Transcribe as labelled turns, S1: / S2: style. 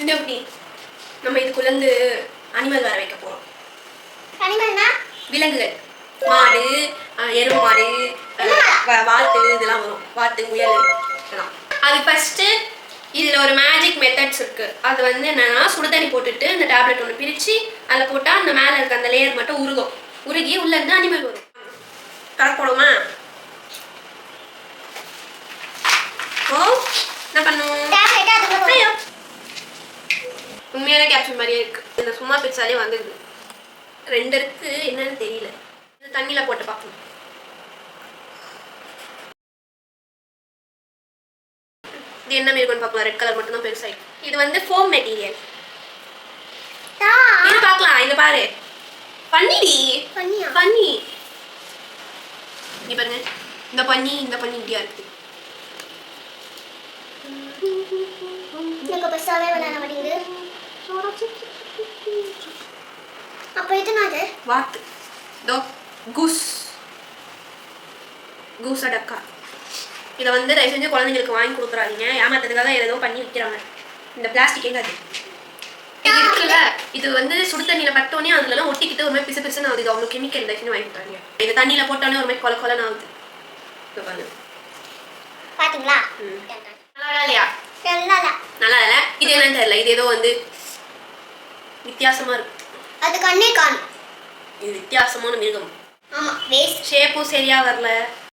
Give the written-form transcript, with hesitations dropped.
S1: இந்த எப்படி நம்ம இதுக்குள்ளேருந்து அனிமல் வர வைக்க போகிறோம்.
S2: அனிமல்னா
S1: விலங்குகள், மாடு, எருமை மாடு, வாத்து, இதெல்லாம் வரும். வாத்து, முயல் இதெல்லாம். அது ஃபஸ்ட்டு இதில் ஒரு மேஜிக் மெத்தட்ஸ் இருக்குது. அது வந்து என்னென்னா, சுடுதண்ணி போட்டுட்டு அந்த டேப்லெட் ஒன்று பிரித்து அதில் போட்டால் அந்த மேலே இருக்க அந்த லேயர் மட்டும் உருகும். உருகி உள்ளேருந்து அனிமல் வரும். கரெக்ட் போடுமா? ஓ என்ன பண்ணும்? உண்மையான கேப்சூல் மாதிரியே இருக்குது. இந்த சும்மா பிரிச்சாலே வந்துடுது. 2 இருக்கு, என்னன்னு தெரியல. இது தண்ணியில் போட்டு பார்க்கணும். இது என்ன மாரி இருக்குன்னு பார்க்கலாம். ரெட் கலர் மட்டும் தான் பெருசாயிடும். இது வந்து ஃபோம் மெட்டீரியல். இது பார்க்கலாம். இங்க பாரு, பன்னிடி பன்னி. இங்க பாருங்க, இந்த பன்னி இப்படியா இருக்கு.
S2: எனக்கு பெருசாவே விளையாட மாட்டேங்குது. அப்ப இது என்னது?
S1: வாத்து. தோ கூஸ் அடக்கா. இதை வந்து தயவு செஞ்சு குழந்தைங்களுக்கு வாங்கி கொடுக்குறாதீங்க. ஏமாத்துறதுக்காக ஏதோ பண்ணி விற்கிறாங்க. இந்த பிளாஸ்டிக் எங்க அது இது இருக்குல்ல, இது வந்து சுடு தண்ணியில் பட்டோன்னே அதுலலாம் ஒட்டிக்கிட்டு ஒரு மாதிரி பிசு பிசுன்னு ஆகுது. இது அவ்வளோ கெமிக்கல் தயவு வாங்கி கொடுக்குறாங்க. இது தண்ணியில் போட்டோன்னே ஒரு மாதிரி கொலன்னு ஆகுது.
S2: பாத்தீங்களா?
S1: நல்லா இல்லையா? நல்லா இல்லை. இது என்னன்னு தெரியல. இது ஏதோ வந்து வித்தியாசமா இருக்கு.
S2: அது கண்ணே காணும்.
S1: இது வித்தியாசமான மிருகம்.
S2: ஆமா, வேஸ்ட்.
S1: ஷேப்பும் சரியா வரல.